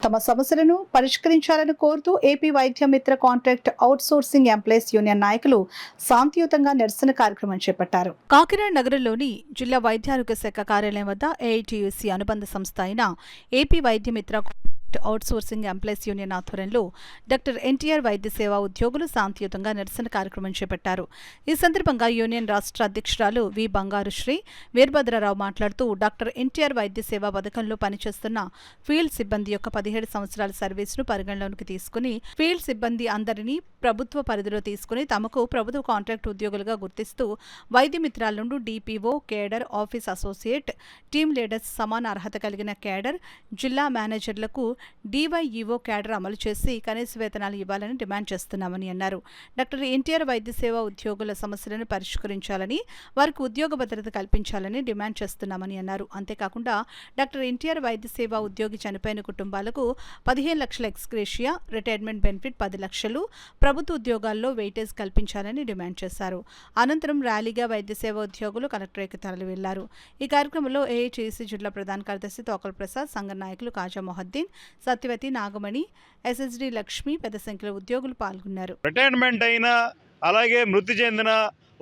తమ సమస్యలను పరిష్కరించాలని కోరుతూ ఏపీ వైద్య మిత్ర కాంట్రాక్ట్ అవుట్సోర్సింగ్ ఎంప్లాయీస్ యూనియన్ నాయకులు శాంతియుతంగా నిరసన కార్యక్రమం చేపట్టారు. కాకినాడ నగరంలోని జిల్లా వైద్యారోగ్య శాఖ కార్యాలయం వద్ద ఏఐటీయూసీ అనుబంధ సంస్థ అయిన ఏపీ వైద్య మిత్ర అవుట్సోర్సింగ్ ఎంప్లాయీస్ యూనియన్ ఆధ్వర్యంలో డాక్టర్ ఎన్టీఆర్ వైద్య సేవా ఉద్యోగులు శాంతియుతంగా నిరసన కార్యక్రమం చేపట్టారు. ఈ సందర్భంగా యూనియన్ రాష్ట్ర అధ్యక్షురాలు వి బంగారుశ్రీ వీరభద్రరావు మాట్లాడుతూ డాక్టర్ ఎన్టీఆర్ వైద్య సేవా పథకంలో పనిచేస్తున్న ఫీల్డ్ సిబ్బంది యొక్క 17 సంవత్సరాల సర్వీసును పరిగణలోకి తీసుకుని ఫీల్డ్ సిబ్బంది అందరినీ ప్రభుత్వ పరిధిలో తీసుకుని తమకు ప్రభుత్వ కాంట్రాక్ట్ ఉద్యోగులుగా గుర్తిస్తూ వైద్య మిత్రాల నుండి DPO, cadre, office associate, team leaders సమాన అర్హత కలిగిన కేడర్, జిల్లా మేనేజర్లకు డివైఈఓ కేడర్ అమలు చేసి కనీస వేతనాలు ఇవ్వాలని డిమాండ్ చేస్తున్నామని అన్నారు. డాక్టర్ ఎన్టీఆర్ వైద్య సేవా ఉద్యోగుల సమస్యలను పరిష్కరించాలని, వారికి ఉద్యోగ భద్రత కల్పించాలని డిమాండ్ చేస్తున్నామని అన్నారు. అంతేకాకుండా డాక్టర్ ఎన్టీఆర్ వైద్య సేవా ఉద్యోగి చనిపోయిన కుటుంబాలకు 15 లక్షల ఎక్స్గ్రేషియా, రిటైర్మెంట్ బెనిఫిట్ 10 లక్షలు, ప్రభుత్వ ఉద్యోగాల్లో వెయిటేజ్ కల్పించాలని డిమాండ్ చేశారు. అనంతరం ర్యాలీగా వైద్య సేవా ఉద్యోగులు కలెక్టరేట్కి తరలి వెళ్లారు. ఈ కార్యక్రమంలో ఏఐటీయూసీ జిల్లా ప్రధాన కార్యదర్శి తోకల్ ప్రసాద్, సంఘ నాయకులు కాజా మొహద్దీన్, సత్యవతి, నాగమణి, ఎస్ఎస్డి లక్ష్మి, పెద్ద సంఖ్యలో ఉద్యోగులు పాల్గొన్నారు. రిటైర్మెంట్ అయినా అలాగే మృతి చెందిన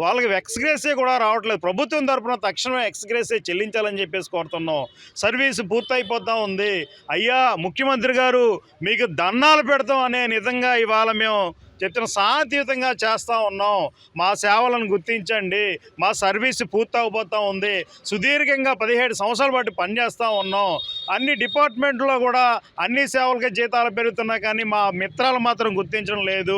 వాళ్ళకి ఎక్స్గ్రేసే కూడా రావట్లేదు. ప్రభుత్వం తరఫున తక్షణమే ఎక్స్గ్రేసే చెల్లించాలని చెప్పేసి కోరుతున్నాం. సర్వీసు పూర్తయిపోతా ఉంది. అయ్యా ముఖ్యమంత్రి గారు మీకు దండాలు పెడతాం అనే నిజంగా ఇవాళ మేము చెప్తున్న శాంతియుతంగా చేస్తూ ఉన్నాం. మా సేవలను గుర్తించండి. మా సర్వీసు పూర్తయిపోతూ ఉంది. సుదీర్ఘంగా 17 సంవత్సరాల పాటు పనిచేస్తూ ఉన్నాం. అన్ని డిపార్ట్మెంట్లో కూడా అన్ని సేవలకి జీతాలు పెరుగుతున్నా కానీ మా మిత్రాలు మాత్రం గుర్తించడం లేదు.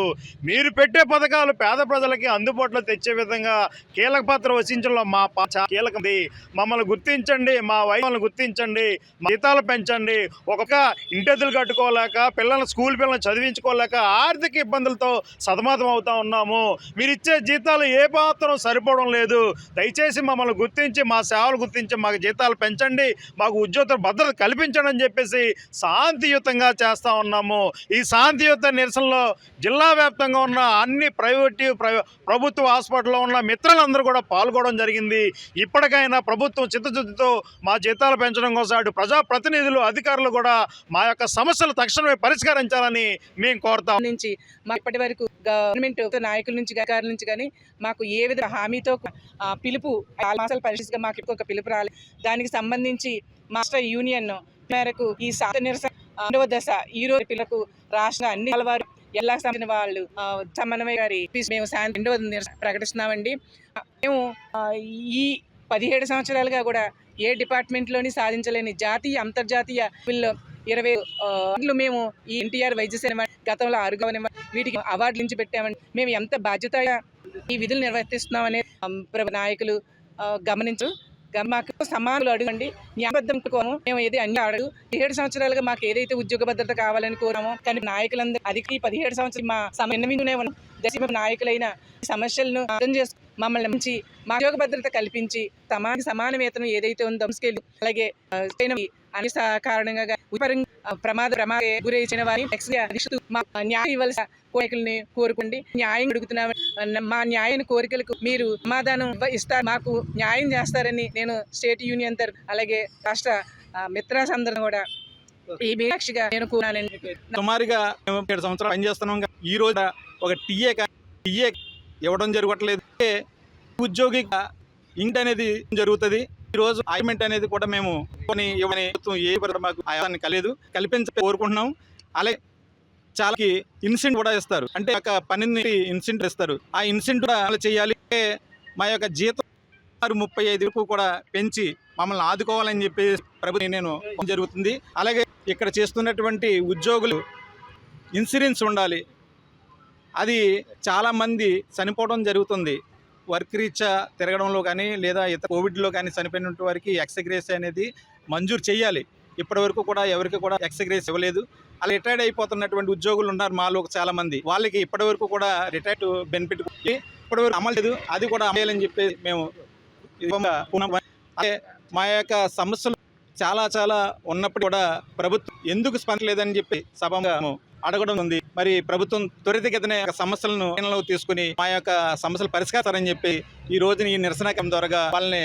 మీరు పెట్టే పథకాలు పేద ప్రజలకి అందుబాటులో తెచ్చే విధంగా కీలక పాత్ర వహించడంలో మా కీలకది. మమ్మల్ని గుర్తించండి, మా వైద్యులను గుర్తించండి, మా జీతాలు పెంచండి. ఒక ఇంటెదులు కట్టుకోలేక పిల్లల్ని స్కూల్ పిల్లల్ని చదివించుకోలేక ఆర్థిక ఇబ్బందులతో సతమతం అవుతా ఉన్నాము. మీరు ఇచ్చే జీతాలు ఏ మాత్రం సరిపోవడం లేదు. దయచేసి మమ్మల్ని గుర్తించి మా సేవలు గుర్తించి మాకు జీతాలు పెంచండి, మాకు ఉద్యోగ భద్రత కల్పించండి అని చెప్పేసి శాంతియుతంగా చేస్తూ ఉన్నాము. ఈ శాంతియుత నిరసనలో జిల్లా వ్యాప్తంగా ఉన్న అన్ని ప్రభుత్వ హాస్పిటల్లో ఉన్న మిత్రులందరూ కూడా పాల్గొనడం జరిగింది. ఇప్పటికైనా ప్రభుత్వం చిత్తశుద్ధితో మా జీతాలు పెంచడం కోసం అటు ప్రజాప్రతినిధులు, అధికారులు కూడా మా యొక్క సమస్యలు తక్షణమే పరిష్కరించాలని మేము కోరుతాం. నుంచి ఇప్పటి వరకు గవర్నమెంట్ నాయకుల నుంచి అధికారుల నుంచి కానీ మాకు ఏ విధంగా హామీతో పిలుపు 4 మాసాల పరిస్థితిగా మాకు ఒక పిలుపు రాలేదు. దానికి సంబంధించి మాస్టర్ యూనియన్ మేరకు ఈ శాంతి నిరసన 2వ దశ ఈ రోజు పిల్లలకు రాష్ట్ర అన్ని వారు ఎలా సంబంధించిన వాళ్ళు సమన్వయ గారి మేము శాంతి 2వ నిరసన ప్రకటిస్తున్నామండి. మేము ఈ 17 సంవత్సరాలుగా కూడా ఏ డిపార్ట్మెంట్లోని సాధించలేని జాతీయ, అంతర్జాతీయ 20 మేము ఈ ఎన్టీఆర్ వైద్య సేవ గతంలో 6 వీటికి అవార్డులు నుంచి పెట్టామని మేము ఎంత బాధ్యతగా ఈ విధులు నిర్వర్తిస్తున్నామనే నాయకులు గమనించు. మాకు సమానులు అడగండి, న్యాయబద్ధం మేము ఏది అన్ని అడగు. 17 సంవత్సరాలుగా మాకు ఏదైతే ఉద్యోగ భద్రత కావాలని కోరామో కానీ నాయకులందరూ అది 17 సంవత్సరాలు మా విన్నవించునే ఉన్నాం. దశ నాయకులైన సమస్యలను అర్థం చేసుకుని మమ్మల్ని మంచి మా ఉద్యోగ భద్రత కల్పించి సమాన వేతనం ఏదైతే ఉందో అలాగే అన్ని కారణంగా ప్రమాద గురైన వారిని న్యాయం ఇవ్వాల్సిన కోరికల్ని కోరుకోండి. న్యాయం అడుగుతున్నామని మా న్యాయం కోరికలకు మీరు సమాధానం ఇస్తారు, మాకు న్యాయం చేస్తారని నేను స్టేట్ యూనియన్ తరఫు అలాగే రాష్ట్ర మిత్రాస్ అందరూ కూడా ఈ మీనాక్షిగా నేను కోరానండి. సుమారుగా 7 సంవత్సరాలు పనిచేస్తున్నాం. ఈ రోజు ఒక టీఏ ఇవ్వడం జరగట్లేదు. ఉద్యోగి ఇంటి అనేది జరుగుతుంది. ఈరోజు అపాయింట్మెంట్ అనేది కూడా మేము మాకు ఆయాన్ని కోరుకుంటున్నాం. అలాగే చాలా ఇన్సెంట్ కూడా ఇస్తారు, అంటే ఒక పనిని ఇన్సెంట్ ఇస్తారు. ఆ ఇన్సెంట్ కూడా చేయాలి. మా యొక్క జీతం 35 వరకు కూడా పెంచి మమ్మల్ని ఆదుకోవాలని చెప్పి ప్రభుత్వం నేను జరుగుతుంది. అలాగే ఇక్కడ చేస్తున్నటువంటి ఉద్యోగులు ఇన్సూరెన్స్ ఉండాలి. అది చాలామంది చనిపోవడం జరుగుతుంది. వర్క్ రీత్యా తిరగడంలో కానీ లేదా ఇతర కోవిడ్లో కానీ చనిపోయిన వారికి ఎక్స్గ్రేస్ అనేది మంజూరు చేయాలి. ఇప్పటి వరకు కూడా ఎవరికి కూడా ఎక్స్గ్రేస్ ఇవ్వలేదు. అలా రిటైర్డ్ అయిపోతున్నటువంటి ఉద్యోగులు ఉన్నారు మాలో చాలామంది. వాళ్ళకి ఇప్పటి వరకు కూడా రిటైర్డ్ బెనిఫిట్ ఇప్పటివరకు అమలు లేదు. అది కూడా అమలని చెప్పి మేము అదే మా యొక్క సమస్యలు చాలా ఉన్నప్పుడు కూడా ప్రభుత్వం ఎందుకు స్పందలేదని చెప్పి సభగా అడగడం ఉంది. మరి ప్రభుత్వం త్వరితగతిన సమస్యలను తీసుకుని మా యొక్క సమస్యలు పరిష్కరిస్తారని చెప్పి ఈ రోజున ఈ నిరసన ద్వారా వాళ్ళని